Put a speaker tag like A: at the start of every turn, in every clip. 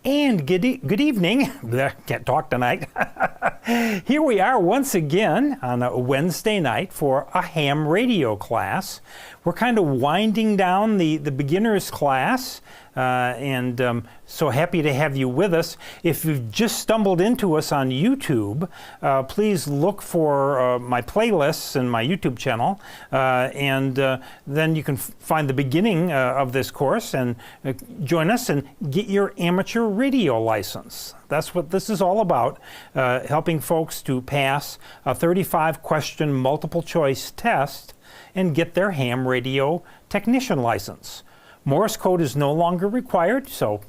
A: And good evening. Can't talk tonight. Here we are once again on a Wednesday night for a ham radio class. We're kind of winding down the beginners class, and so happy to have you with us. If you've just stumbled into us on YouTube, please look for my playlists and my YouTube channel, and then you can find the beginning of this course and join us and get your amateur radio license. That's what this is all about, helping folks to pass a 35-question multiple choice test and get their ham radio technician license. Morse code is no longer required, so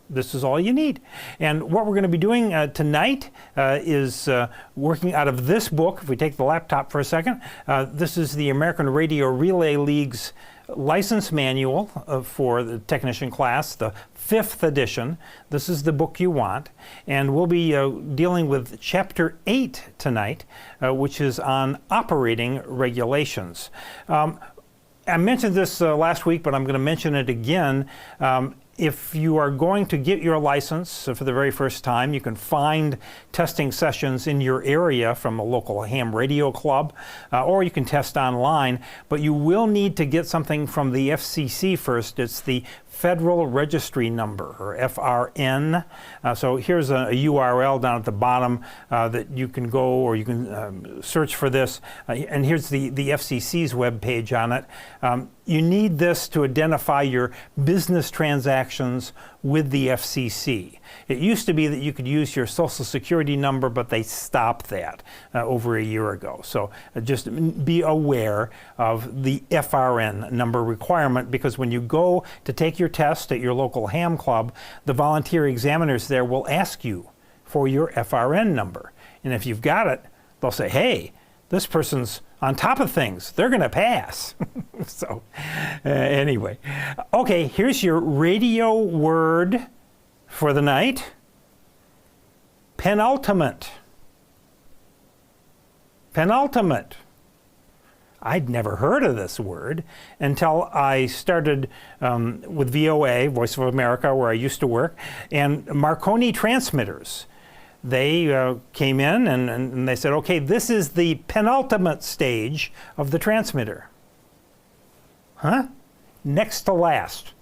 A: this is all you need. And what we're going to be doing tonight is working out of this book. If we take the laptop for a second, this is the American Radio Relay League's license manual for the technician class, the 5th edition. This is the book you want. And we'll be dealing with Chapter 8 tonight, which is on operating regulations. I mentioned this last week, but I'm going to mention it again. If you are going to get your license for the very first time, you can find testing sessions in your area from a local ham radio club, or you can test online, but you will need to get something from the FCC first. It's the Federal Registry Number, or FRN. So here's a URL down at the bottom that you can go, or you can search for this. And here's the FCC's webpage on it. You need this to identify your business transactions with the FCC. It used to be that you could use your Social Security number, but they stopped that over a year ago. So just be aware of the FRN number requirement, because when you go to take your test at your local ham club, the volunteer examiners there will ask you for your FRN number. And if you've got it, they'll say, hey, this person's on top of things. They're going to pass. So anyway, okay, here's your radio word for the night. Penultimate. Penultimate. I'd never heard of this word until I started with VOA, Voice of America, where I used to work, and Marconi transmitters. They came in and they said, okay, this is the penultimate stage of the transmitter. Huh? Next to last.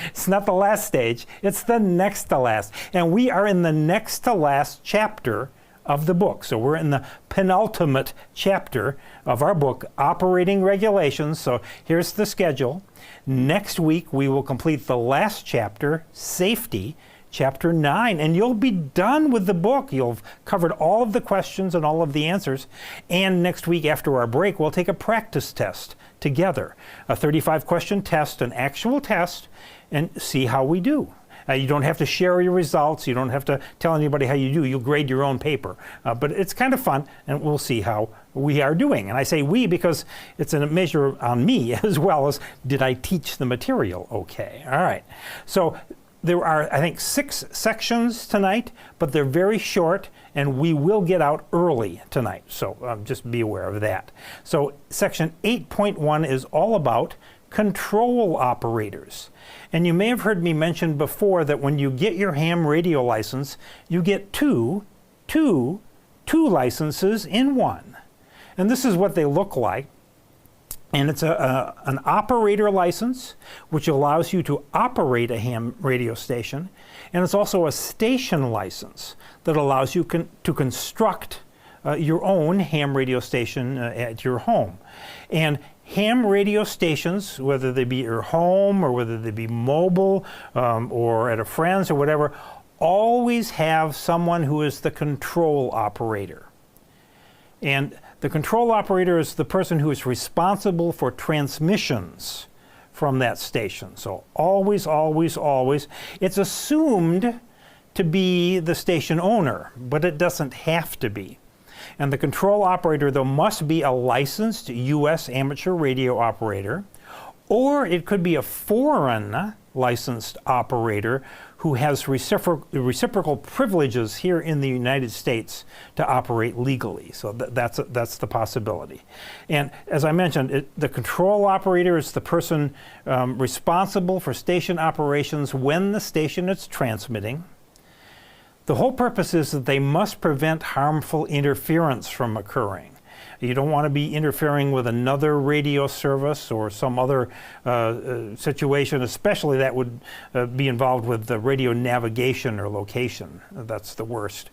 A: It's not the last stage, it's the next to last. And we are in the next to last chapter of the book. So we're in the penultimate chapter of our book, Operating Regulations. So here's the schedule. Next week we will complete the last chapter, Safety, Chapter 9, and you'll be done with the book. You'll have covered all of the questions and all of the answers. And next week after our break, we'll take a practice test together. A 35-question test, an actual test, and see how we do. You don't have to share your results. You don't have to tell anybody how you do. You'll grade your own paper. But it's kind of fun, and we'll see how we are doing. And I say we because it's a measure on me as well as did I teach the material okay. All right. So there are, I think, 6 sections tonight, but they're very short, and we will get out early tonight. So just be aware of that. So section 8.1 is all about control operators. And you may have heard me mention before that when you get your ham radio license, you get two licenses in one. And this is what they look like. And it's an operator license, which allows you to operate a ham radio station. And it's also a station license that allows you to construct your own ham radio station at your home. And ham radio stations, whether they be at your home or whether they be mobile or at a friend's or whatever, always have someone who is the control operator. And the control operator is the person who is responsible for transmissions from that station. So always, always, always. It's assumed to be the station owner, but it doesn't have to be. And the control operator, though, must be a licensed U.S. amateur radio operator, or it could be a foreign licensed operator who has reciprocal privileges here in the United States to operate legally. So that's the possibility. And as I mentioned, the control operator is the person responsible for station operations when the station is transmitting. The whole purpose is that they must prevent harmful interference from occurring. You don't want to be interfering with another radio service or some other situation, especially that would be involved with the radio navigation or location. That's the worst.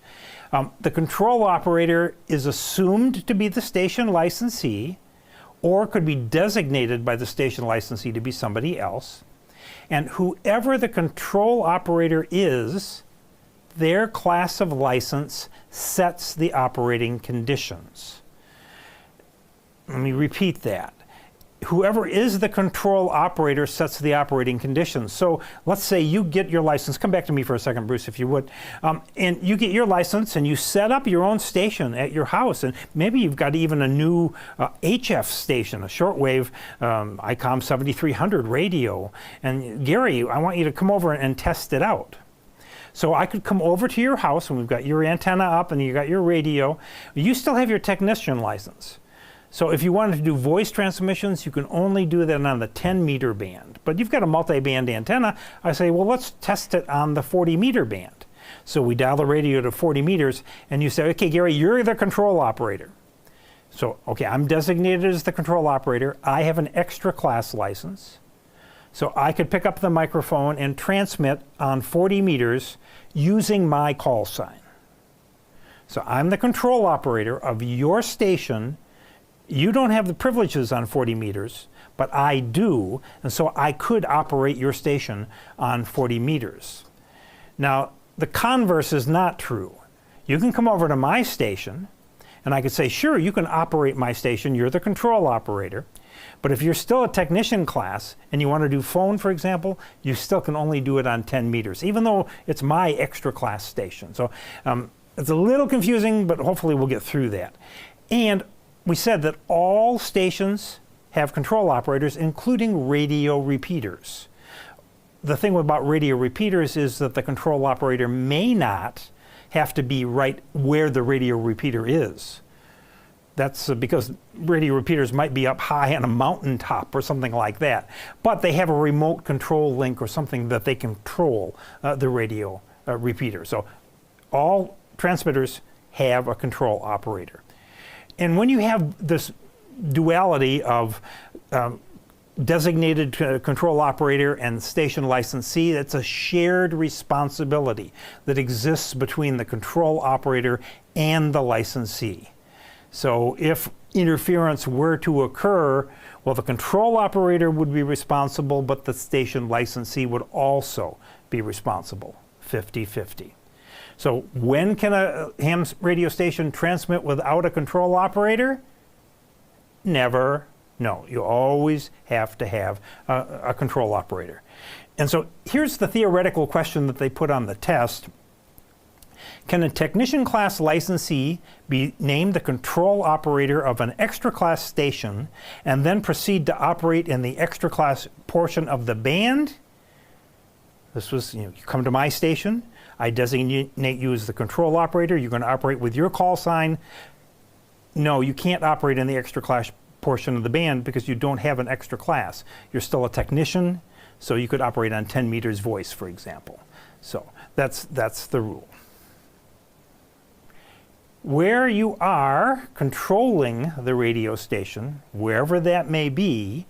A: The control operator is assumed to be the station licensee, or could be designated by the station licensee to be somebody else. And whoever the control operator is, their class of license sets the operating conditions. Let me repeat that. Whoever is the control operator sets the operating conditions. So let's say you get your license. Come back to me for a second, Bruce, if you would. And you get your license and you set up your own station at your house. And maybe you've got even a new HF station, a shortwave ICOM 7300 radio. And Gary, I want you to come over and test it out. So I could come over to your house and we've got your antenna up and you got your radio. You still have your technician license. So if you wanted to do voice transmissions, you can only do that on the 10-meter band. But you've got a multi-band antenna. I say, well, let's test it on the 40-meter band. So we dial the radio to 40 meters, and you say, okay, Gary, you're the control operator. So, okay, I'm designated as the control operator. I have an extra class license. So I could pick up the microphone and transmit on 40 meters using my call sign. So I'm the control operator of your station. You don't have the privileges on 40 meters, but I do, and so I could operate your station on 40 meters. Now, the converse is not true. You can come over to my station, and I could say, sure, you can operate my station, you're the control operator, but if you're still a technician class, and you want to do phone, for example, you still can only do it on 10 meters, even though it's my extra class station. So it's a little confusing, but hopefully we'll get through that. And we said that all stations have control operators, including radio repeaters. The thing about radio repeaters is that the control operator may not have to be right where the radio repeater is. That's because radio repeaters might be up high on a mountaintop or something like that. But they have a remote control link or something that they control the radio repeater. So all transmitters have a control operator. And when you have this duality of designated control operator and station licensee, it's a shared responsibility that exists between the control operator and the licensee. So if interference were to occur, well, the control operator would be responsible, but the station licensee would also be responsible, 50-50. So when can a ham radio station transmit without a control operator? Never. No, you always have to have a control operator. And so here's the theoretical question that they put on the test. Can a technician class licensee be named the control operator of an extra class station and then proceed to operate in the extra class portion of the band? This was, you come to my station, I designate you as the control operator, you're going to operate with your call sign. No, you can't operate in the extra class portion of the band because you don't have an extra class. You're still a technician, so you could operate on 10 meters voice, for example. So that's the rule. Where you are controlling the radio station, wherever that may be,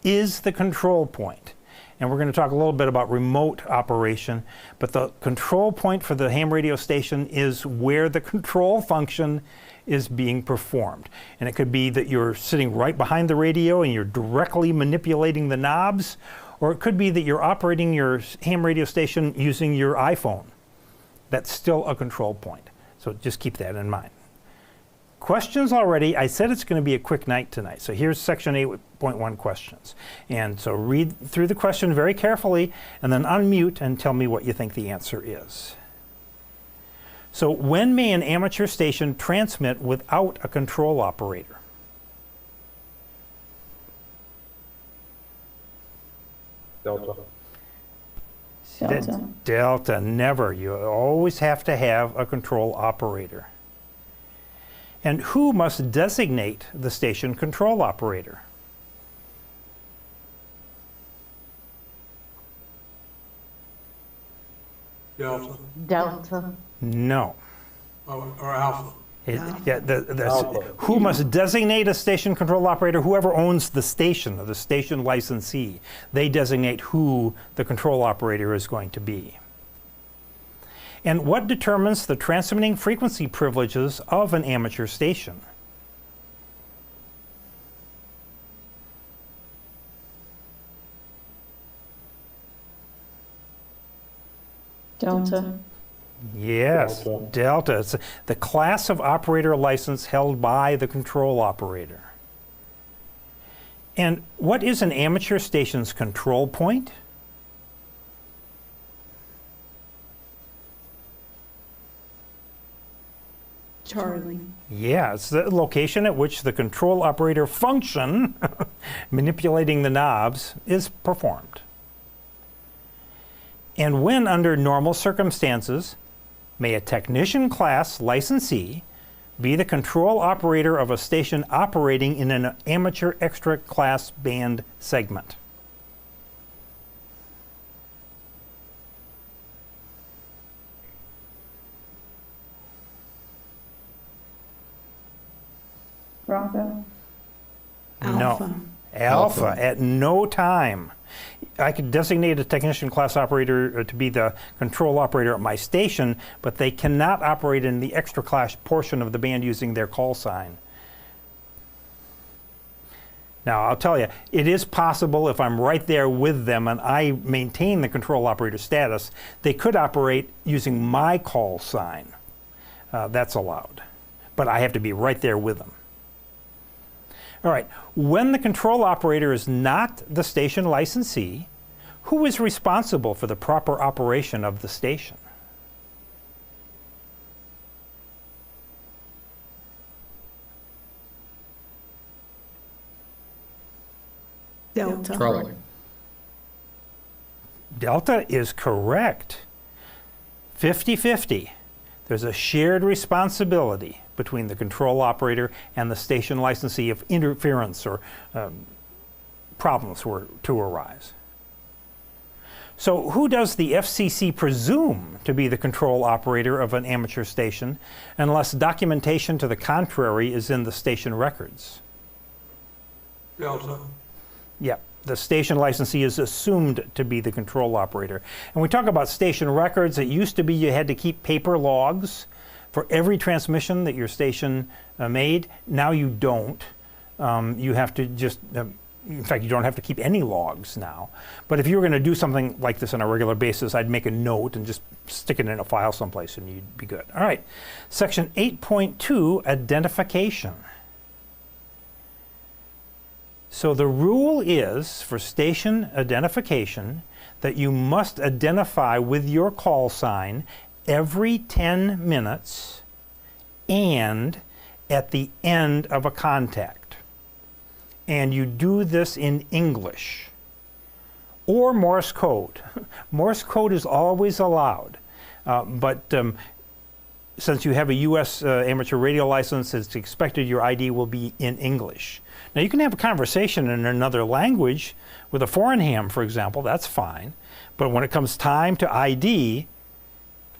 A: is the control point. And we're going to talk a little bit about remote operation, but the control point for the ham radio station is where the control function is being performed. And it could be that you're sitting right behind the radio and you're directly manipulating the knobs, or it could be that you're operating your ham radio station using your iPhone. That's still a control point. So just keep that in mind. Questions already. I said it's going to be a quick night tonight. So here's section 8.1 questions. And so read through the question very carefully and then unmute and tell me what you think the answer is. So when may an amateur station transmit without a control operator?
B: Delta.
A: Delta, never. You always have to have a control operator. And who must designate the station control operator?
C: Delta.
B: Delta.
A: No.
C: Or Alpha.
A: Who must designate a station control operator? Whoever owns the station, or the station licensee. They designate who the control operator is going to be. And what determines the transmitting frequency privileges of an amateur station?
B: Delta.
A: Yes, Delta. It's the class of operator license held by the control operator. And what is an amateur station's control point?
B: Charlie.
A: Yeah, it's the location at which the control operator function, manipulating the knobs, is performed. And when under normal circumstances, may a technician class licensee be the control operator of a station operating in an amateur extra class band segment?
B: Bravo.
A: No. Alpha. At no time. I could designate a technician class operator to be the control operator at my station, but they cannot operate in the extra class portion of the band using their call sign. Now, I'll tell you, it is possible if I'm right there with them and I maintain the control operator status, they could operate using my call sign. That's allowed. But I have to be right there with them. All right, when the control operator is not the station licensee, who is responsible for the proper operation of the station?
B: Delta.
D: Charlie.
A: Delta is correct. 50-50. There's a shared responsibility between the control operator and the station licensee if interference or problems were to arise. So who does the FCC presume to be the control operator of an amateur station unless documentation to the contrary is in the station records?
C: Delta.
A: Yeah, the station licensee is assumed to be the control operator. And we talk about station records. It used to be you had to keep paper logs for every transmission that your station made. Now you don't. You have to just, in fact, you don't have to keep any logs now. But if you were going to do something like this on a regular basis, I'd make a note and just stick it in a file someplace and you'd be good. All right, section 8.2, identification. So the rule is for station identification that you must identify with your call sign every 10 minutes and at the end of a contact. And you do this in English or Morse code. Morse code is always allowed, but since you have a U.S. Amateur radio license, it's expected your ID will be in English. Now you can have a conversation in another language with a foreign ham, for example, that's fine. But when it comes time to ID,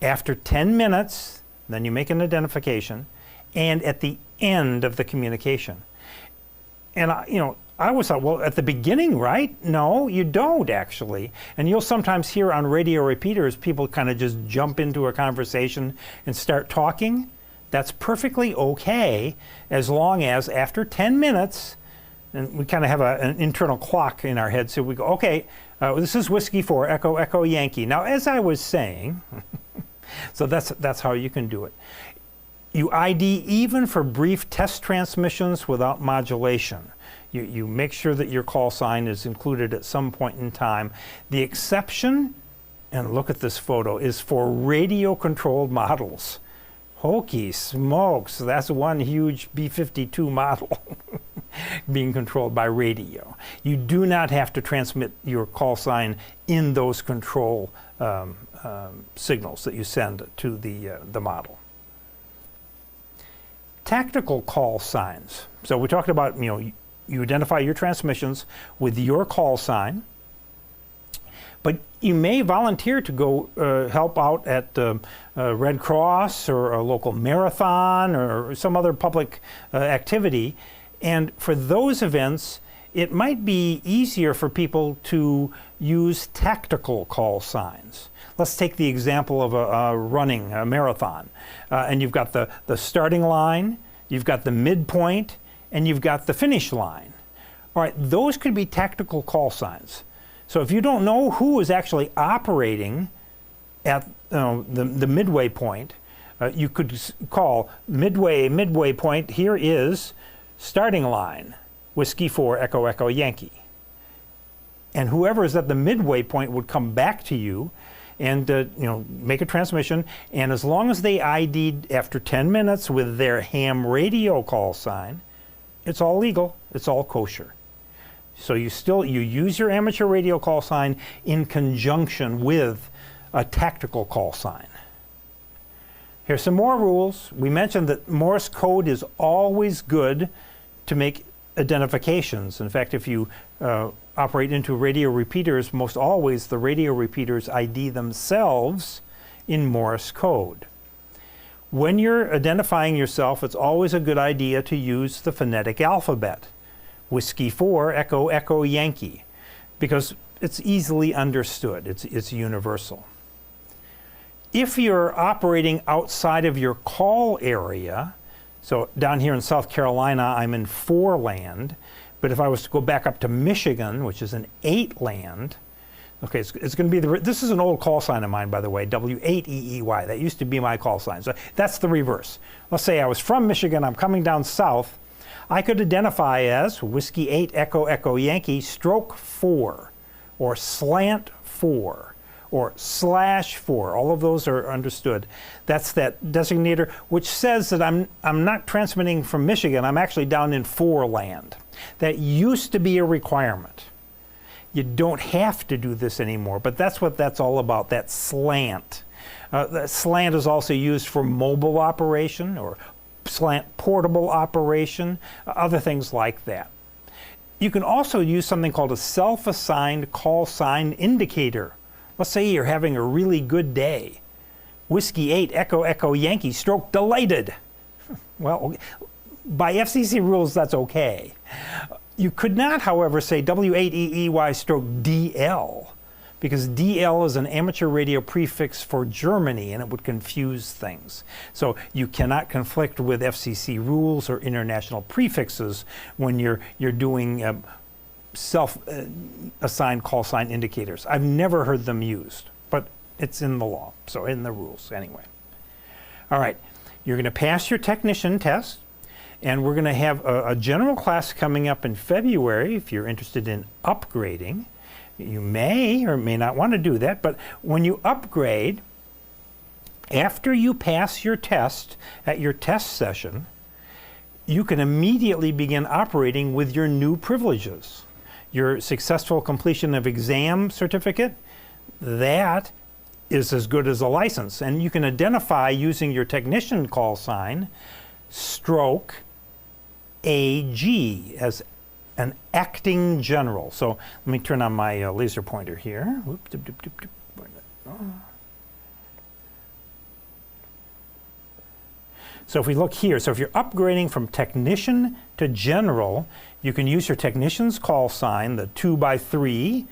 A: after 10 minutes, then you make an identification, and at the end of the communication. And I always thought, well, at the beginning, right? No, you don't actually. And you'll sometimes hear on radio repeaters people kind of just jump into a conversation and start talking. That's perfectly okay as long as after 10 minutes, and we kind of have an internal clock in our head, so we go, okay, this is Whiskey 4, Echo, Echo, Yankee. Now, as I was saying, so that's how you can do it. You ID even for brief test transmissions without modulation. You make sure that your call sign is included at some point in time. The exception, and look at this photo, is for radio-controlled models. Hokey smokes, that's one huge B-52 model. being controlled by radio. You do not have to transmit your call sign in those control signals that you send to the model. Tactical call signs. So we talked about, you identify your transmissions with your call sign, but you may volunteer to go help out at Red Cross or a local marathon or some other public activity. And for those events, it might be easier for people to use tactical call signs. Let's take the example of a running a marathon. And you've got the starting line, you've got the midpoint, and you've got the finish line. All right, those could be tactical call signs. So if you don't know who is actually operating at the midway point, you could call midway point, here is starting line, Whiskey 4 Echo Echo Yankee. And whoever is at the midway point would come back to you and make a transmission, and as long as they ID'd after 10 minutes with their ham radio call sign, it's all legal, it's all kosher. So you use your amateur radio call sign in conjunction with a tactical call sign. Here's some more rules. We mentioned that Morse code is always good to make identifications. In fact, if you operate into radio repeaters, most always the radio repeaters ID themselves in Morse code. When you're identifying yourself, it's always a good idea to use the phonetic alphabet. Whiskey 4 Echo Echo Yankee, because it's easily understood, it's universal. If you're operating outside of your call area, so down here in South Carolina, I'm in 4 land, but if I was to go back up to Michigan, which is an 8 land, okay, it's going to be this is an old call sign of mine, by the way, W8EEY. That used to be my call sign. So that's the reverse. Let's say I was from Michigan, I'm coming down south. I could identify as Whiskey 8 Echo Echo Yankee stroke 4 or slant 4 or /4. All of those are understood. That's that designator which says that I'm not transmitting from Michigan, I'm actually down in 4 land. That used to be a requirement. You don't have to do this anymore, but that's what that's all about, that slant. That slant is also used for mobile operation or slant portable operation, other things like that. You can also use something called a self-assigned call sign indicator. Let's say you're having a really good day. Whiskey 8 Echo Echo Yankee stroke delighted. Well, by FCC rules, that's okay. You could not, however, say W8EEY stroke DL, because DL is an amateur radio prefix for Germany and it would confuse things. So you cannot conflict with FCC rules or international prefixes when you're doing self-assigned call sign indicators. I've never heard them used, but it's in the law, so in the rules anyway. All right, you're going to pass your technician test, and we're going to have a general class coming up in February if you're interested in upgrading. You may or may not want to do that, but when you upgrade, after you pass your test at your test session, you can immediately begin operating with your new privileges. Your successful completion of exam certificate, that is as good as a license. And you can identify using your technician call sign, stroke AG, as an acting general. So let me turn on my laser pointer here. Whoop, dip, dip, dip, dip. So if we look here, so if you're upgrading from technician to general, you can use your technician's call sign, the 2x3,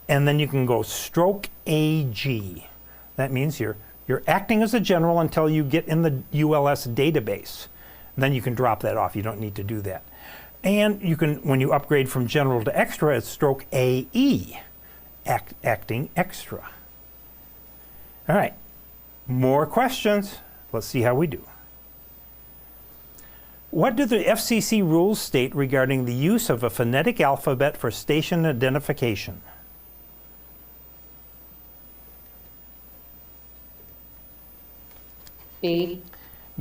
A: and then you can go stroke AG. That means you're acting as a general until you get in the ULS database. Then you can drop that off. You don't need to do that. And you can, when you upgrade from general to extra, it's stroke AE, acting extra. All right, more questions. Let's see how we do. What do the FCC rules state regarding the use of a phonetic alphabet for station identification?
B: B.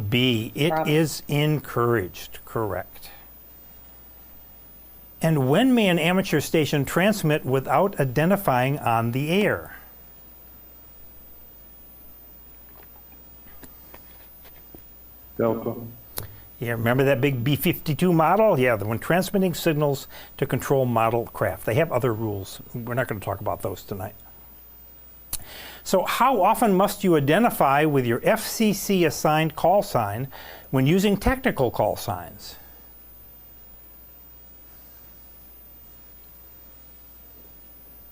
A: B, it is encouraged, correct. And when may an amateur station transmit without identifying on the air?
C: Delta.
A: Yeah, remember that big B-52 model? Yeah, when transmitting signals to control model craft. They have other rules. We're not going to talk about those tonight. So how often must you identify with your FCC assigned call sign when using technical call signs?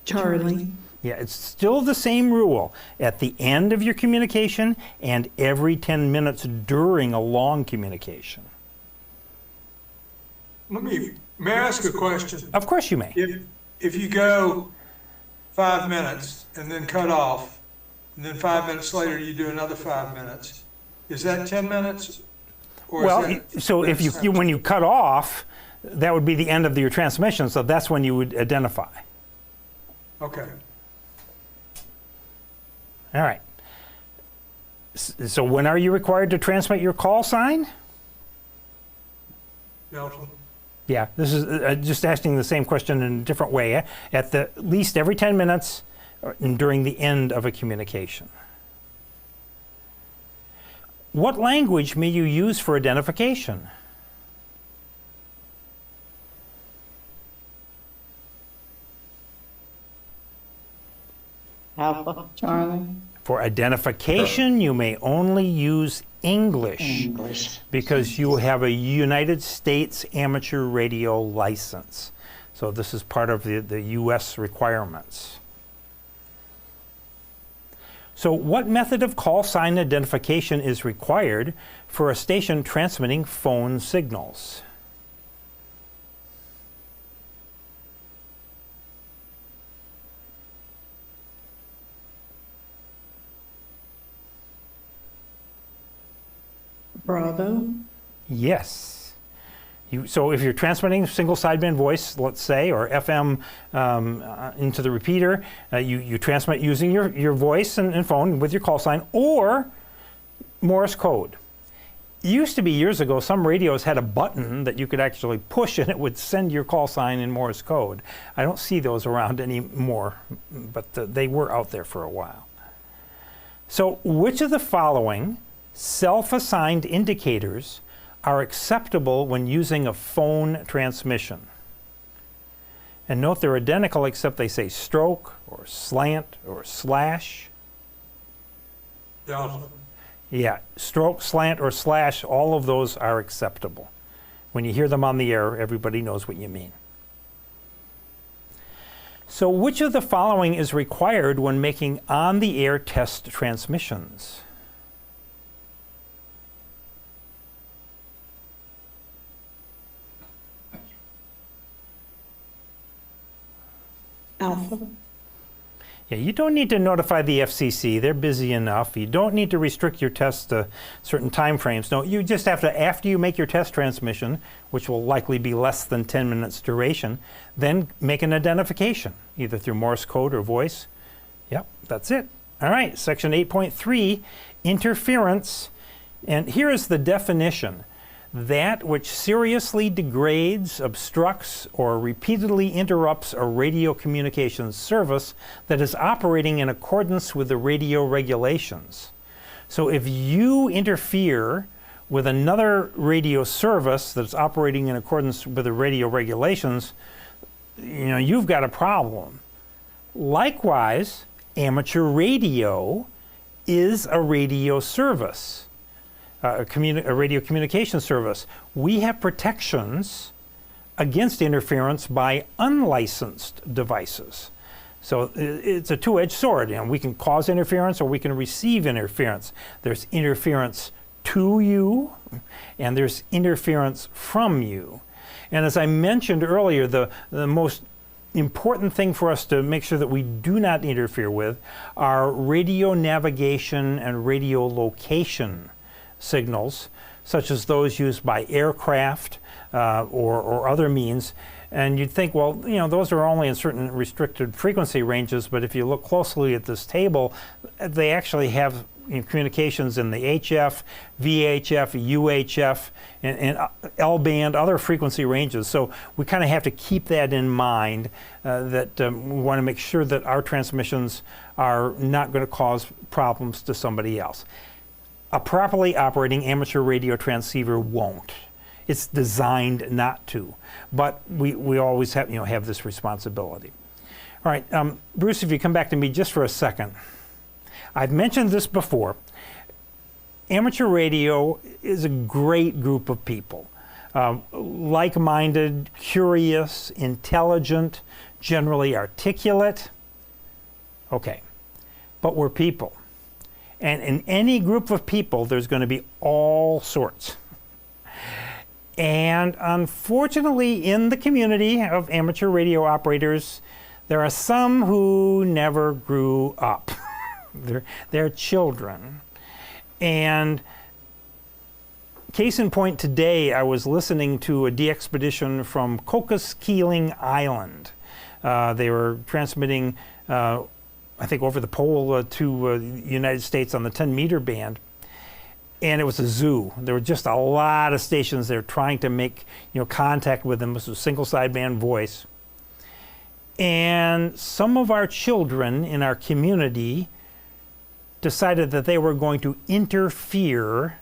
B: Charlie.
A: Yeah, it's still the same rule at the end of your communication and every 10 minutes during a long communication.
C: May I ask a question?
A: Of course you may.
C: If you go 5 minutes and then cut off, and then 5 minutes later you do another 5 minutes, is that 10 minutes? Or
A: Well,
C: is that,
A: so if you when you cut off, that would be the end of your transmission, so that's when you would identify.
C: okay.
A: All right. So when are you required to transmit your call sign?
C: Delta.
A: Yeah, this is just asking the same question in a different way. At the least every 10 minutes during the end of a communication. What language may you use for identification?
B: Alpha. Charlie.
A: For identification, you may only use English because you have a United States amateur radio license. So this is part of the U.S. requirements. So what method of call sign identification is required for a station transmitting phone signals?
B: Bravo.
A: Yes. So if you're transmitting single sideband voice, let's say, or FM into the repeater, you transmit using your voice and phone with your call sign, or Morse code. It used to be years ago, some radios had a button that you could actually push and it would send your call sign in Morse code. I don't see those around anymore, but they were out there for a while. So which of the following self-assigned indicators are acceptable when using a phone transmission? And note they're identical except they say stroke or slant or slash.
C: Delta.
A: Yeah, stroke, slant, or slash, all of those are acceptable. When you hear them on the air, everybody knows what you mean. So which of the following is required when making on-the-air test transmissions?
B: Alpha.
A: Yeah, you don't need to notify the FCC. They're busy enough. You don't need to restrict your tests to certain time frames. No, you just have to, after you make your test transmission, which will likely be less than 10 minutes duration, then make an identification, either through Morse code or voice. Yep, that's it. All right, section 8.3, interference. And here is the definition. That which seriously degrades, obstructs, or repeatedly interrupts a radio communications service that is operating in accordance with the radio regulations. So if you interfere with another radio service that's operating in accordance with the radio regulations, you've got a problem. Likewise, amateur radio is a radio service. A radio communication service. We have protections against interference by unlicensed devices. So it's a two-edged sword. We can cause interference or we can receive interference. There's interference to you and there's interference from you. And as I mentioned earlier, the most important thing for us to make sure that we do not interfere with are radio navigation and radio location signals, such as those used by aircraft or other means. And you'd think, well, those are only in certain restricted frequency ranges, but if you look closely at this table, they actually have communications in the HF, VHF, UHF, and L-band, other frequency ranges. So we kind of have to keep that in mind, that we want to make sure that our transmissions are not going to cause problems to somebody else. A properly operating amateur radio transceiver won't. It's designed not to, but we always have this responsibility. All right, Bruce, if you come back to me just for a second. I've mentioned this before. Amateur radio is a great group of people. Like-minded, curious, intelligent, generally articulate. Okay, but we're people. And in any group of people, there's going to be all sorts. And unfortunately, in the community of amateur radio operators, there are some who never grew up. They're children. And case in point, today I was listening to a de-expedition from Cocos Keeling Island. They were transmitting, I think, over the pole to the United States on the 10-meter band. And it was a zoo. There were just a lot of stations there trying to make contact with them. This was a single sideband voice. And some of our children in our community decided that they were going to interfere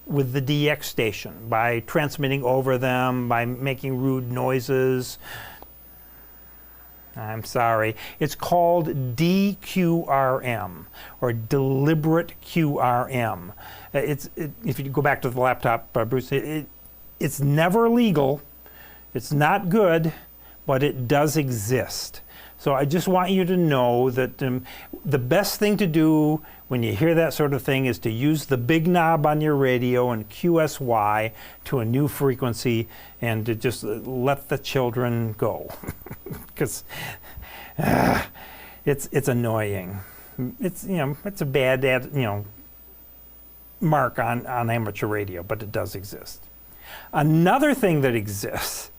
A: with the DX station by transmitting over them, by making rude noises. I'm sorry. It's called DQRM, or deliberate QRM. If you go back to the laptop, Bruce, it's never legal. It's not good, but it does exist. So I just want you to know that the best thing to do when you hear that sort of thing is to use the big knob on your radio and QSY to a new frequency, and to just let the children go, because it's annoying. It's it's a bad mark on amateur radio, but it does exist. Another thing that exists.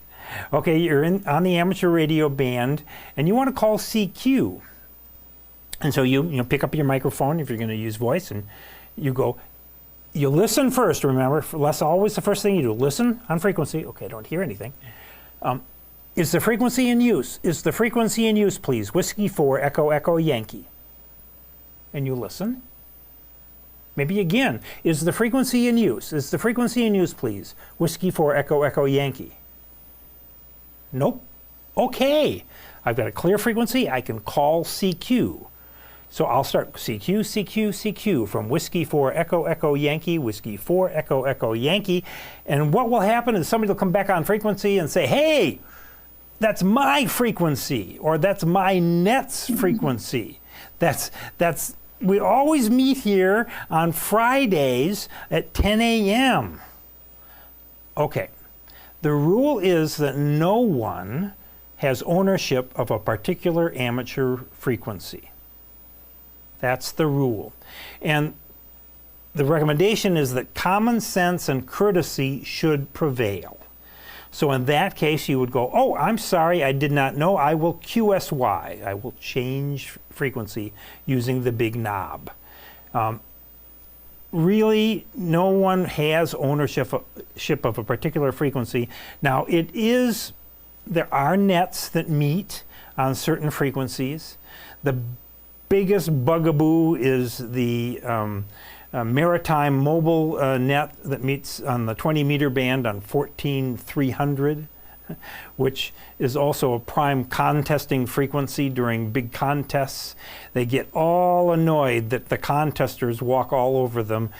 A: Okay, you're on the amateur radio band, and you want to call CQ. And so you pick up your microphone if you're going to use voice, and you listen first. Remember, that's always the first thing you do. Listen on frequency. Okay, I don't hear anything. Is the frequency in use? Is the frequency in use, please? Whiskey 4, Echo, Echo, Yankee. And you listen. Maybe again. Is the frequency in use? Is the frequency in use, please? Whiskey 4, Echo, Echo, Yankee. Nope. Okay. I've got a clear frequency. I can call CQ. So I'll start CQ, CQ, CQ from Whiskey 4, Echo, Echo, Yankee, Whiskey 4, Echo, Echo, Yankee. And what will happen is somebody will come back on frequency and say, hey, that's my frequency, or that's my net's frequency. We always meet here on Fridays at 10 a.m. Okay. The rule is that no one has ownership of a particular amateur frequency. That's the rule. And the recommendation is that common sense and courtesy should prevail. So in that case, you would go, oh, I'm sorry, I did not know. I will QSY. I will change frequency using the big knob. Really, no one has ownership of a particular frequency. Now, there are nets that meet on certain frequencies. The biggest bugaboo is the maritime mobile net that meets on the 20-meter band on 14,300, which is also a prime contesting frequency during big contests. They get all annoyed that the contesters walk all over them.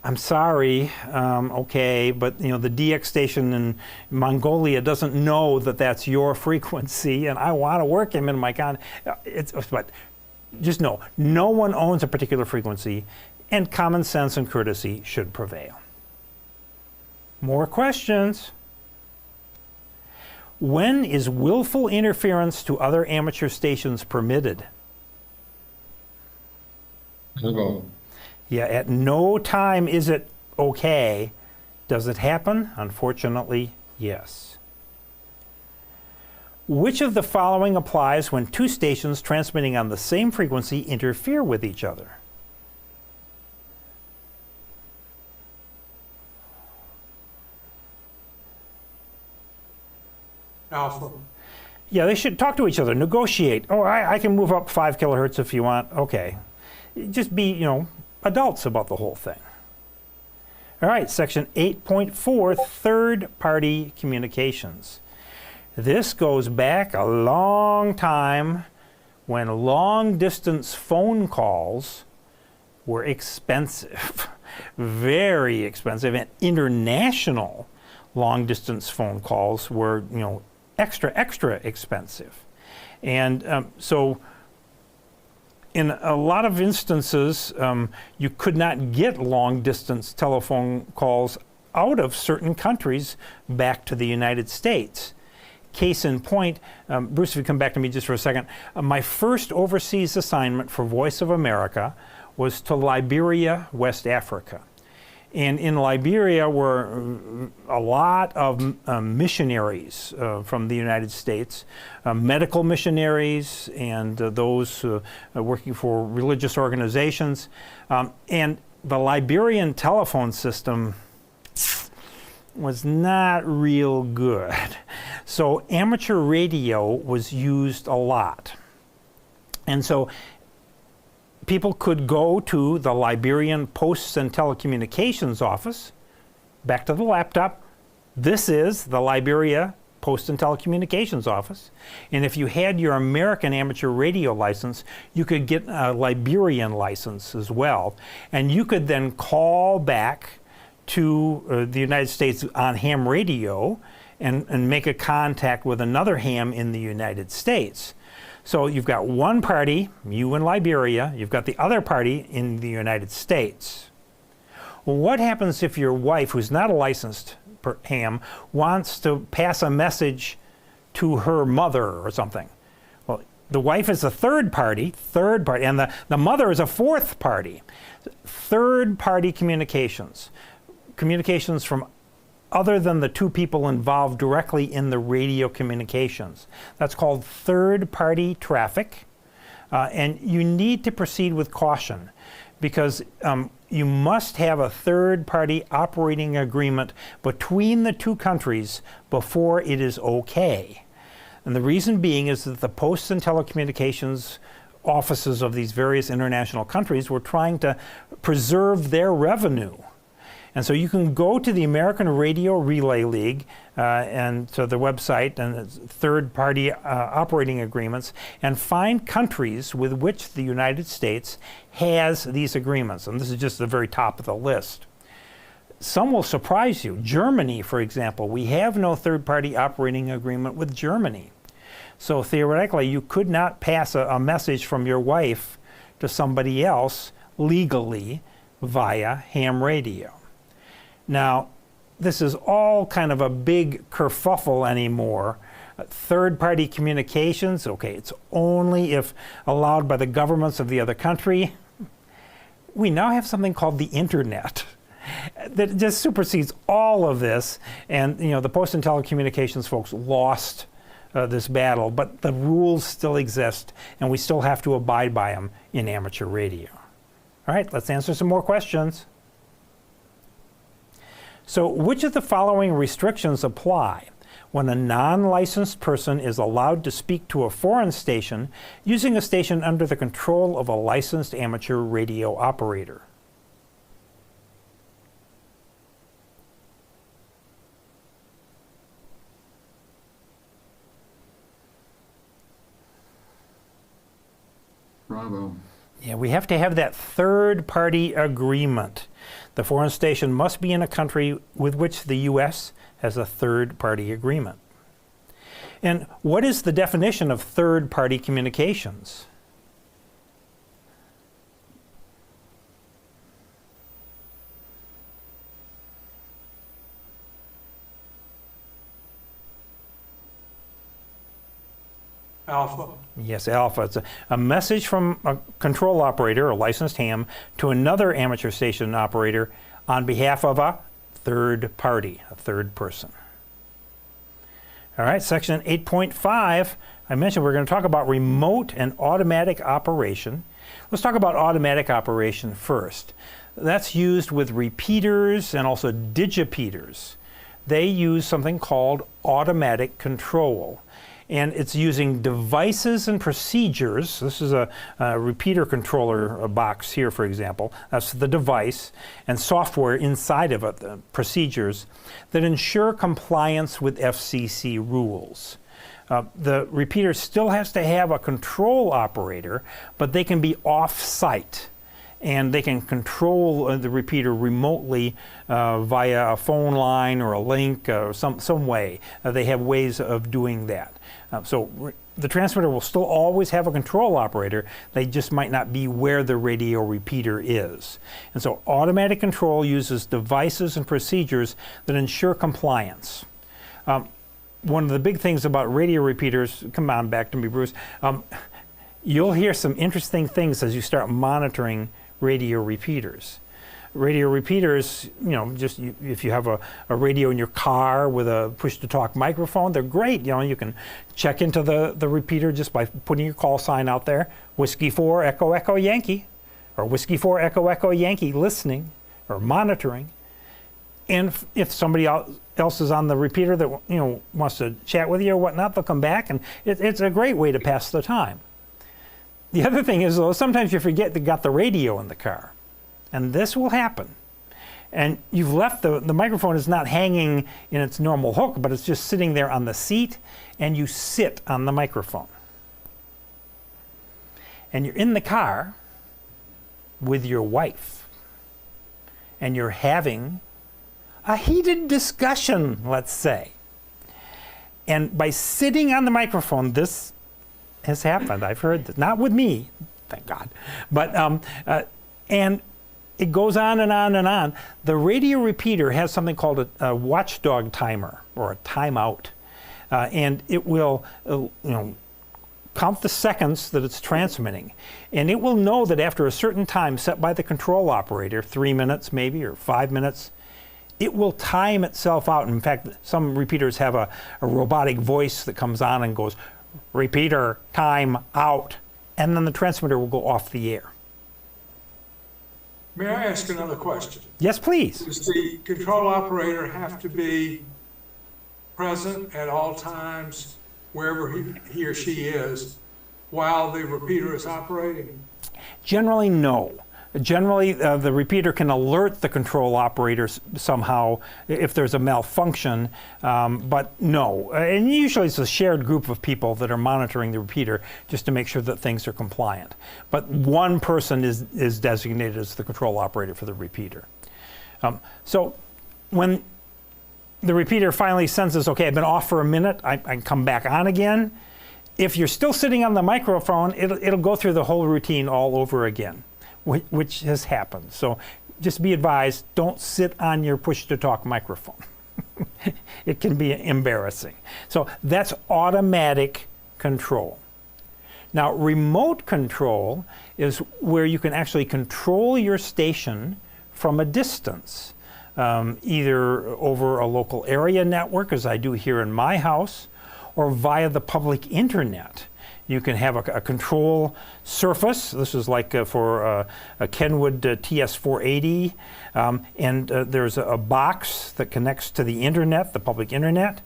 A: I'm sorry, okay, but the DX station in Mongolia doesn't know that that's your frequency, and I want to work him in my but just know, no one owns a particular frequency, and common sense and courtesy should prevail. More questions? When is willful interference to other amateur stations permitted?
D: Never.
A: Yeah, at no time is it okay. Does it happen? Unfortunately, yes. Which of the following applies when two stations transmitting on the same frequency interfere with each other?
C: Alpha.
A: Yeah, they should talk to each other, negotiate. Oh, I can move up 5 kilohertz if you want. Okay. Just be, adults about the whole thing. All right, section 8.4, third-party communications. This goes back a long time when long-distance phone calls were expensive, very expensive, and international long-distance phone calls were, extra expensive. And so in a lot of instances, you could not get long-distance telephone calls out of certain countries back to the United States. Case in point, Bruce, if you come back to me just for a second, my first overseas assignment for Voice of America was to Liberia, West Africa. And in Liberia were a lot of missionaries from the United States, medical missionaries and those working for religious organizations. And the Liberian telephone system was not real good. So amateur radio was used a lot. And so people could go to the Liberian Posts and Telecommunications Office, back to the laptop. This is the Liberia Post and Telecommunications Office. And if you had your American amateur radio license, you could get a Liberian license as well. And you could then call back to the United States on ham radio and make a contact with another ham in the United States. So you've got one party, you in Liberia, you've got the other party in the United States. Well, what happens if your wife, who's not a licensed ham, wants to pass a message to her mother or something? Well, the wife is a third party, and the mother is a fourth party. Third party communications from other than the two people involved directly in the radio communications. That's called third-party traffic, and you need to proceed with caution because you must have a third-party operating agreement between the two countries before it is okay. And the reason being is that the Posts and Telecommunications offices of these various international countries were trying to preserve their revenue. And so you can go to the American Radio Relay League and to the website and third-party operating agreements and find countries with which the United States has these agreements. And this is just the very top of the list. Some will surprise you. Germany, for example, we have no third-party operating agreement with Germany. So theoretically, you could not pass a message from your wife to somebody else legally via ham radio. Now, this is all kind of a big kerfuffle anymore. Third-party communications, okay, it's only if allowed by the governments of the other country. We now have something called the internet that just supersedes all of this. And, the Post and Telecommunications folks lost this battle, but the rules still exist, and we still have to abide by them in amateur radio. All right, let's answer some more questions. So which of the following restrictions apply when a non-licensed person is allowed to speak to a foreign station using a station under the control of a licensed amateur radio operator?
D: Bravo.
A: Yeah, we have to have that third-party agreement. The foreign station must be in a country with which the U.S. has a third-party agreement. And what is the definition of third-party communications?
C: Alpha.
A: Yes, alpha. It's a message from a control operator, a licensed ham, to another amateur station operator on behalf of a third party, a third person. All right, section 8.5, I mentioned we're going to talk about remote and automatic operation. Let's talk about automatic operation first. That's used with repeaters and also digipeaters. they use something called automatic control. And it's using devices and procedures. This is a repeater controller box here, for example. That's the device, and software inside of it, the procedures, that ensure compliance with FCC rules. The repeater still has to have a control operator, but they can be off-site. And they can control the repeater remotely via a phone line or a link or some way. They have ways of doing that. So the transmitter will still always have a control operator. They just might not be where the radio repeater is. And so automatic control uses devices and procedures that ensure compliance. One of the big things about radio repeaters, come on back to me, Bruce, you'll hear some interesting things as you start monitoring radio repeaters. Radio repeaters, just if you have a radio in your car with a push-to-talk microphone, they're great. You can check into the repeater just by putting your call sign out there, Whiskey 4 Echo Echo Yankee, or Whiskey 4 Echo Echo Yankee, listening or monitoring. And if somebody else is on the repeater that wants to chat with you or whatnot, they'll come back, and it's a great way to pass the time. The other thing is, though, sometimes you forget that you got the radio in the car. And this will happen. And you've left the microphone is not hanging in its normal hook, but it's just sitting there on the seat, and you sit on the microphone. And you're in the car with your wife. And you're having a heated discussion, let's say. And by sitting on the microphone, this has happened. I've heard that. Not with me, thank God. But, and it goes on and on and on. The radio repeater has something called a watchdog timer, or a timeout. And it will, count the seconds that it's transmitting. And it will know that after a certain time set by the control operator, 3 minutes maybe, or 5 minutes, it will time itself out. In fact, some repeaters have a robotic voice that comes on and goes, "Repeater, time out," and then the transmitter will go off the air.
C: May I ask another question?
A: Yes, please.
C: Does the control operator have to be present at all times, wherever he or she is, while the repeater is operating?
A: Generally, no. Generally, the repeater can alert the control operator somehow if there's a malfunction, but no. And usually it's a shared group of people that are monitoring the repeater just to make sure that things are compliant. But one person is designated as the control operator for the repeater. So when the repeater finally senses, okay, I've been off for a minute, I can come back on again. If you're still sitting on the microphone, it'll go through the whole routine all over again, which has happened. So just be advised, don't sit on your push-to-talk microphone. It can be embarrassing. So that's automatic control. Now, remote control is where you can actually control your station from a distance, either over a local area network, as I do here in my house, or via the public internet. You can have a control surface. This is like for a Kenwood TS480. And there's a box that connects to the internet, the public internet.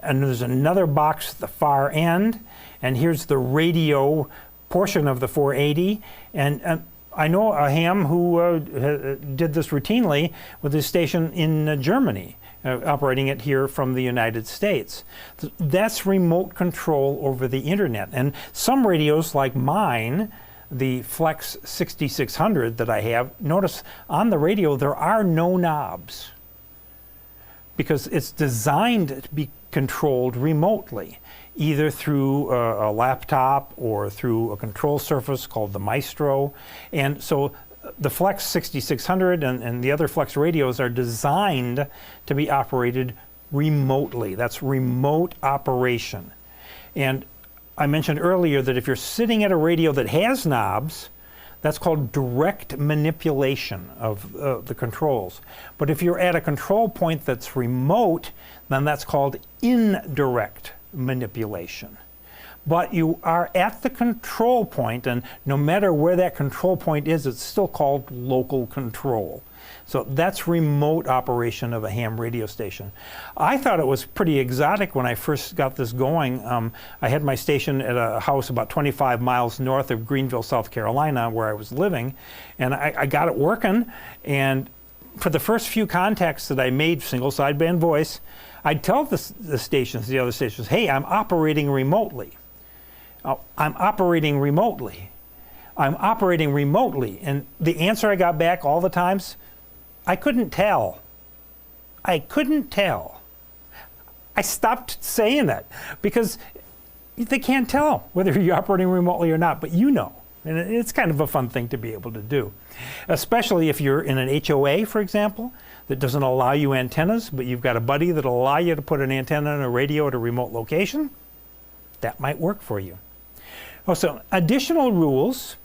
A: And there's another box at the far end. And here's the radio portion of the 480. And I know a ham who did this routinely with his station in Germany. Operating it here from the United States. That's remote control over the internet. And some radios like mine, the Flex 6600 that I have, notice on the radio there are no knobs because it's designed to be controlled remotely, either through a laptop or through a control surface called the Maestro. And so the Flex 6600 and the other Flex radios are designed to be operated remotely. That's remote operation. And I mentioned earlier that if you're sitting at a radio that has knobs, that's called direct manipulation of the controls. But if you're at a control point that's remote, then that's called indirect manipulation. but you are at the control point, and no matter where that control point is, it's still called local control. So that's remote operation of a ham radio station. I thought it was pretty exotic when I first got this going. I had my station at a house about 25 miles north of Greenville, South Carolina, where I was living, and I got it working. And for the first few contacts that I made, single sideband voice, I'd tell the stations, the other stations, hey, I'm operating remotely. I'm operating remotely. I'm operating remotely. And the answer I got back all the times, I couldn't tell. I couldn't tell. I stopped saying that because they can't tell whether you're operating remotely or not, but you know. And it's kind of a fun thing to be able to do. Especially if you're in an HOA, for example, that doesn't allow you antennas, but you've got a buddy that'll allow you to put an antenna and a radio at a remote location. That might work for you. Also, additional rules.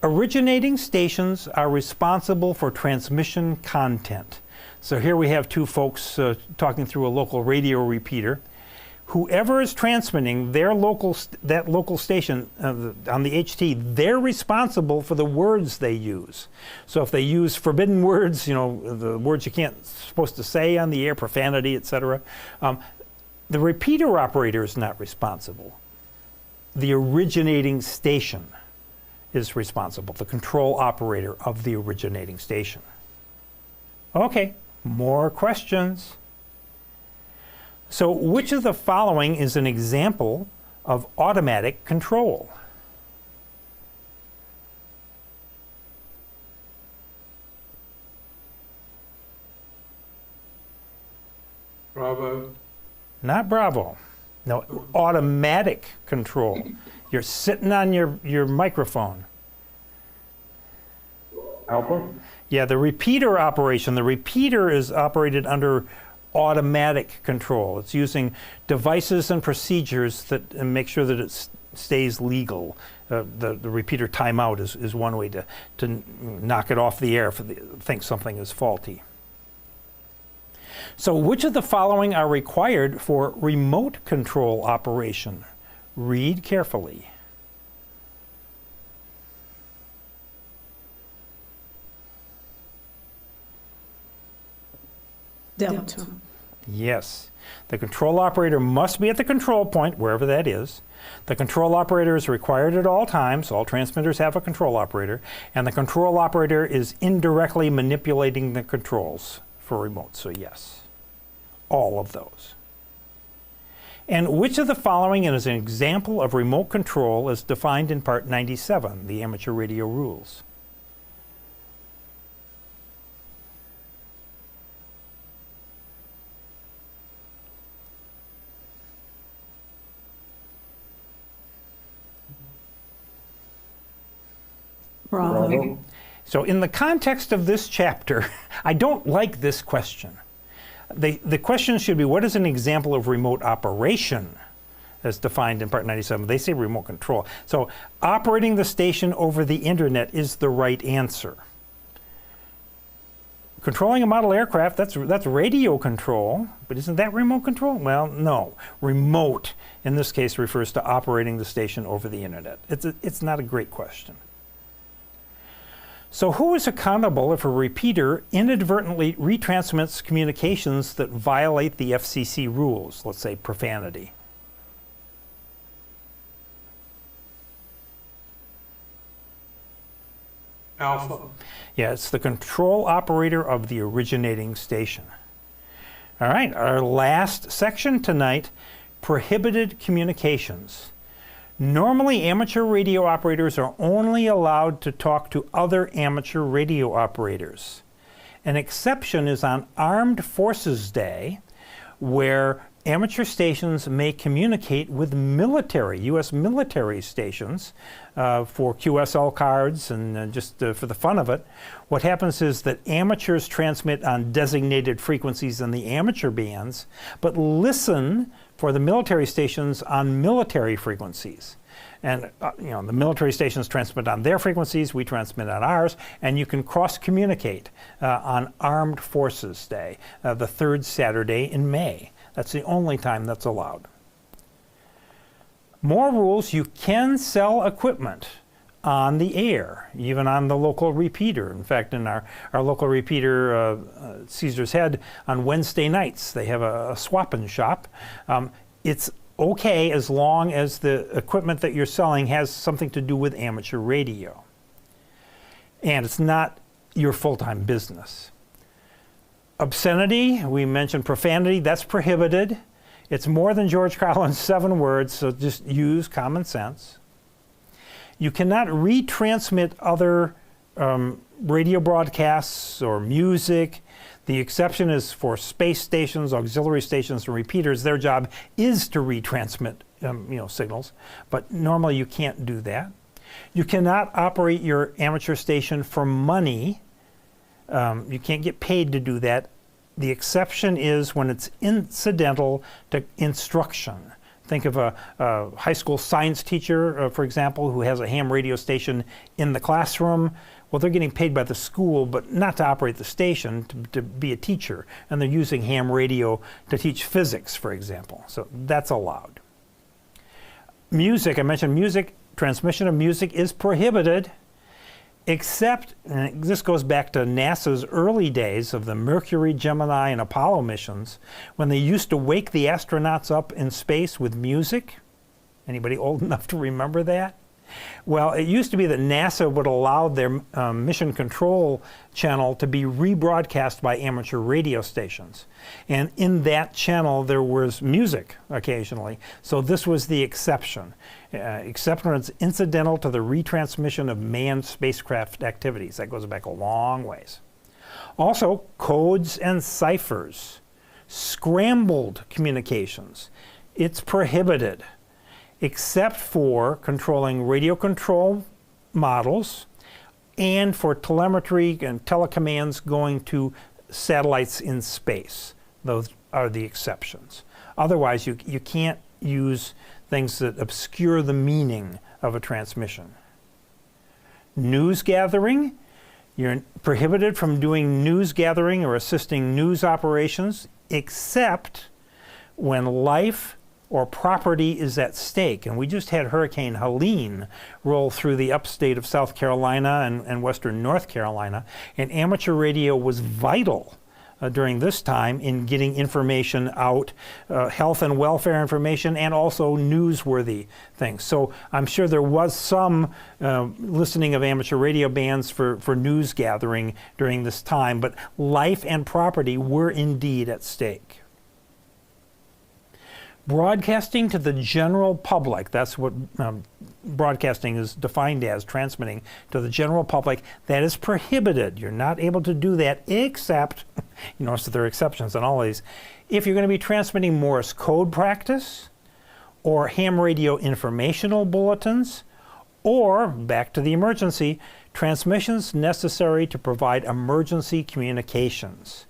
A: Originating stations are responsible for transmission content. So here we have two folks talking through a local radio repeater. Whoever is transmitting that local station on the HT, they're responsible for the words they use. So if they use forbidden words, you know, the words you can't supposed to say on the air, profanity, etc., the repeater operator is not responsible. The originating station is responsible, the control operator of the originating station. Okay, more questions. So which of the following is an example of automatic control?
C: Bravo.
A: Not Bravo. No, automatic control. You're sitting on your microphone.
D: Alpha?
A: Yeah, the repeater operation. The repeater is operated under automatic control. It's using devices and procedures that make sure that it stays legal. The repeater timeout is one way to knock it off the air if it thinks something is faulty. So which of the following are required for remote control operation? Read carefully.
B: Delta.
A: Yes. The control operator must be at the control point, wherever that is. The control operator is required at all times. All transmitters have a control operator. And the control operator is indirectly manipulating the controls for remote. So yes, all of those. And which of the following is an example of remote control as defined in Part 97, the Amateur Radio Rules?
B: Bravo.
A: So in the context of this chapter, I don't like this question. The question should be, what is an example of remote operation as defined in Part 97? They say remote control. So operating the station over the internet is the right answer. Controlling a model aircraft, that's radio control, but isn't that remote control? Well, no. Remote, in this case, refers to operating the station over the internet. It's not a great question. So who is accountable if a repeater inadvertently retransmits communications that violate the FCC rules, let's say profanity?
C: Alpha.
A: Yeah, it's the control operator of the originating station. All right, our last section tonight, prohibited communications. Normally, amateur radio operators are only allowed to talk to other amateur radio operators. An exception is on Armed Forces Day, where amateur stations may communicate with military, U.S. military stations for QSL cards and just for the fun of it. What happens is that amateurs transmit on designated frequencies in the amateur bands, but listen for the military stations on military frequencies. And the military stations transmit on their frequencies, we transmit on ours, and you can cross-communicate on Armed Forces Day, the third Saturday in May. That's the only time that's allowed. More rules: you can sell equipment on the air, even on the local repeater. In fact, in our local repeater, Caesar's Head, on Wednesday nights, they have a swap-in shop. It's okay as long as the equipment that you're selling has something to do with amateur radio. And it's not your full-time business. Obscenity, we mentioned profanity, that's prohibited. It's more than George Carlin's 7 words, so just use common sense. You cannot retransmit other radio broadcasts or music. The exception is for space stations, auxiliary stations, and repeaters. Their job is to retransmit signals, but normally you can't do that. You cannot operate your amateur station for money. You can't get paid to do that. The exception is when it's incidental to instruction. Think of a high school science teacher, for example, who has a ham radio station in the classroom. Well, they're getting paid by the school, but not to operate the station, to be a teacher. And they're using ham radio to teach physics, for example. So that's allowed. Music, I mentioned music. Transmission of music is prohibited, except, and this goes back to NASA's early days of the Mercury, Gemini, and Apollo missions, when they used to wake the astronauts up in space with music. Anybody old enough to remember that? Well, it used to be that NASA would allow their mission control channel to be rebroadcast by amateur radio stations. And in that channel, there was music occasionally. So this was the exception. Except when it's incidental to the retransmission of manned spacecraft activities. That goes back a long ways. Also, codes and ciphers. Scrambled communications. It's prohibited, except for controlling radio control models and for telemetry and telecommands going to satellites in space. Those are the exceptions. Otherwise, you can't use things that obscure the meaning of a transmission. News gathering. You're prohibited from doing news gathering or assisting news operations, except when life or property is at stake. And we just had Hurricane Helene roll through the upstate of South Carolina and western North Carolina, and amateur radio was vital during this time in getting information out, health and welfare information, and also newsworthy things. So I'm sure there was some listening of amateur radio bands for news gathering during this time, but life and property were indeed at stake. Broadcasting to the general public, that's what broadcasting is defined as, transmitting to the general public, that is prohibited. You're not able to do that except, you notice that there are exceptions on all these, if you're going to be transmitting Morse code practice or ham radio informational bulletins, or, back to the emergency, transmissions necessary to provide emergency communications.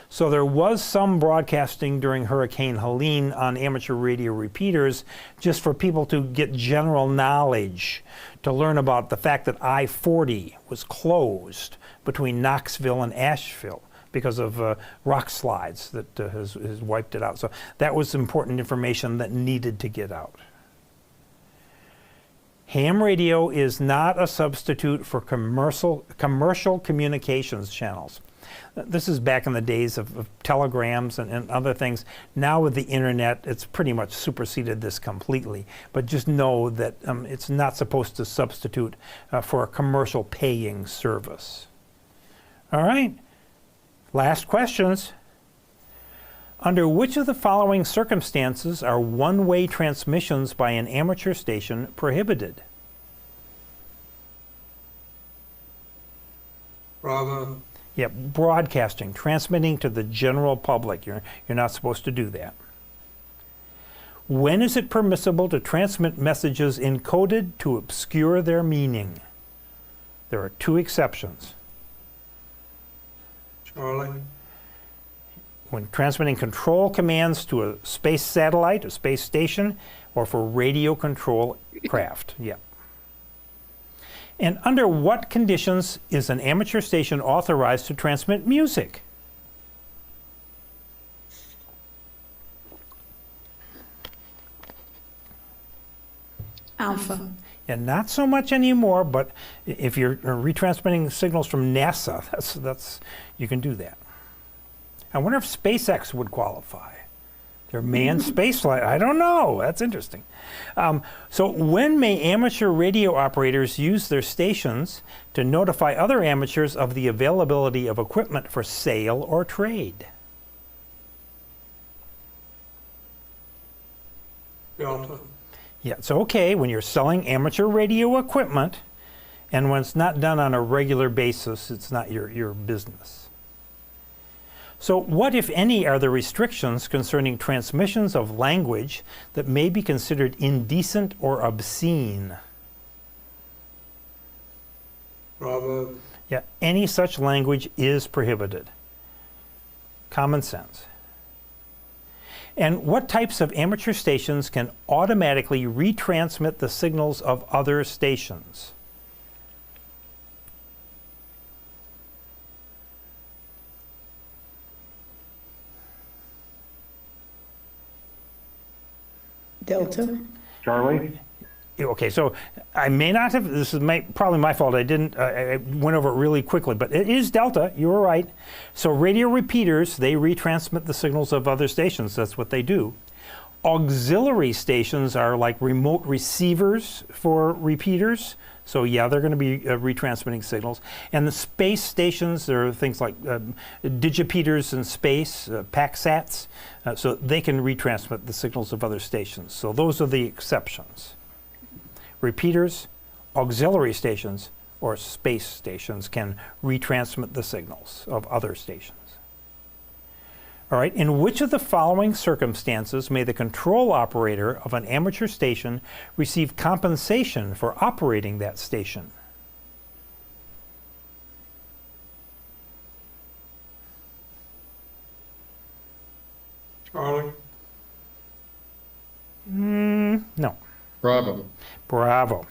A: So there was some broadcasting during Hurricane Helene on amateur radio repeaters just for people to get general knowledge, to learn about the fact that I-40 was closed between Knoxville and Asheville because of rock slides that has wiped it out. So that was important information that needed to get out. Ham radio is not a substitute for commercial communications channels. This is back in the days of telegrams and other things. Now with the internet, it's pretty much superseded this completely. But just know that it's not supposed to substitute for a commercial paying service. All right, last questions. Under which of the following circumstances are one-way transmissions by an amateur station prohibited?
C: Bravo.
A: Yeah, broadcasting, transmitting to the general public. You're not supposed to do that. When is it permissible to transmit messages encoded to obscure their meaning? There are 2 exceptions.
C: Charlie.
A: When transmitting control commands to a space satellite, a space station, or for radio control craft. Yeah. And under what conditions is an amateur station authorized to transmit music?
B: Alpha.
A: And not so much anymore, but if you're retransmitting signals from NASA, that's you can do that. I wonder if SpaceX would qualify. Their manned space flight, I don't know. That's interesting. So when may amateur radio operators use their stations to notify other amateurs of the availability of equipment for sale or trade?
C: Delta.
A: Yeah, it's okay when you're selling amateur radio equipment, and when it's not done on a regular basis, it's not your business. So what, if any, are the restrictions concerning transmissions of language that may be considered indecent or obscene?
C: Bravo.
A: Yeah, any such language is prohibited. Common sense. And what types of amateur stations can automatically retransmit the signals of other stations?
B: Delta.
D: Charlie?
A: Okay, so I may not have, this is probably my fault, I went over it really quickly, but it is Delta, you were right. So radio repeaters, they retransmit the signals of other stations, that's what they do. Auxiliary stations are like remote receivers for repeaters, so yeah, they're going to be retransmitting signals. And the space stations, there are things like digipeaters in space, PACSATs, so they can retransmit the signals of other stations. So those are the exceptions. Repeaters, auxiliary stations, or space stations can retransmit the signals of other stations. All right, in which of the following circumstances may the control operator of an amateur station receive compensation for operating that station?
C: Charlie.
A: No.
D: Bravo.
A: Bravo.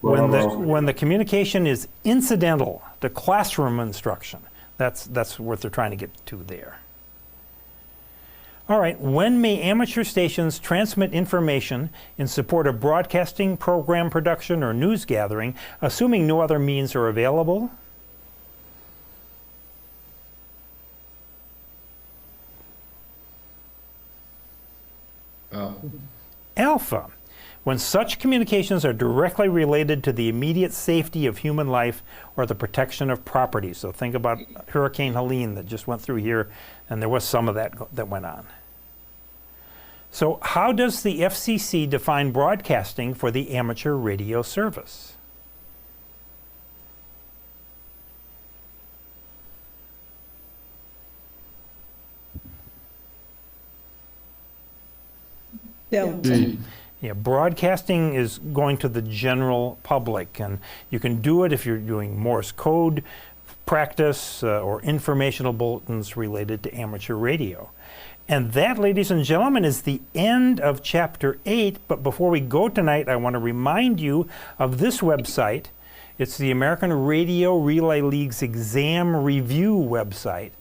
D: Bravo.
A: When the communication is incidental to classroom instruction, that's what they're trying to get to there. All right, when may amateur stations transmit information in support of broadcasting, program production, or news gathering, assuming no other means are available? Alpha. When such communications are directly related to the immediate safety of human life or the protection of property. So think about Hurricane Helene that just went through here, and there was some of that went on. So how does the FCC define broadcasting for the amateur radio service?
B: Delta.
A: Yeah, broadcasting is going to the general public, and you can do it if you're doing Morse code practice or informational bulletins related to amateur radio. And that, ladies and gentlemen, is the end of Chapter 8. But before we go tonight, I want to remind you of this website. It's the American Radio Relay League's exam review website.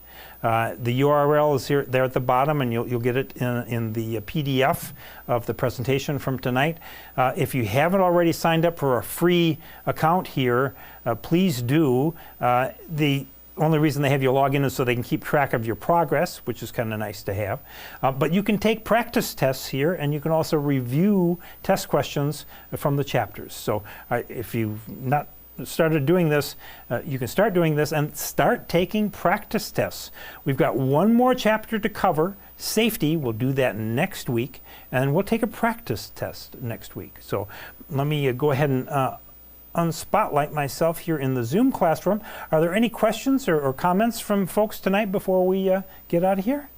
A: The URL is here, there at the bottom, and you'll get it in the PDF of the presentation from tonight. If you haven't already signed up for a free account here, please do. The only reason they have you log in is so they can keep track of your progress, which is kind of nice to have. But you can take practice tests here, and you can also review test questions from the chapters. So if you've not started doing this, you can start doing this and start taking practice tests. We've got one more chapter to cover, safety. We'll do that next week, and we'll take a practice test next week. So let me go ahead and unspotlight myself here in the Zoom classroom. Are there any questions or comments from folks tonight before we get out of here?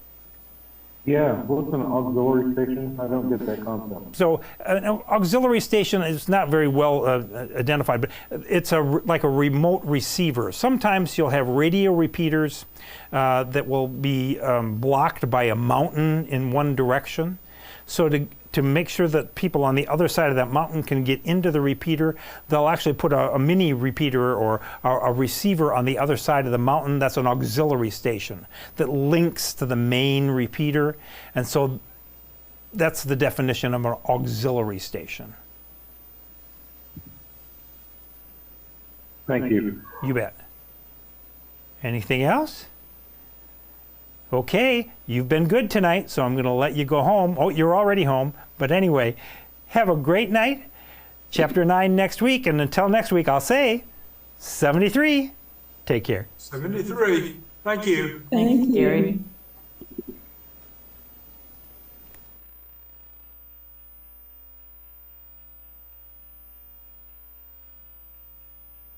D: Yeah, what's an auxiliary station? I don't get that concept.
A: So an auxiliary station is not very well identified, but it's like a remote receiver. Sometimes you'll have radio repeaters that will be blocked by a mountain in one direction. So to make sure that people on the other side of that mountain can get into the repeater, they'll actually put a mini repeater or a receiver on the other side of the mountain. That's an auxiliary station that links to the main repeater. And so that's the definition of an auxiliary station.
D: Thank you.
A: You bet. Anything else? Okay, you've been good tonight, so I'm going to let you go home. Oh, you're already home. But anyway, have a great night. Chapter 9 next week. And until next week, I'll say 73. Take care.
C: 73. Thank you.
B: Thank you.
E: Gary.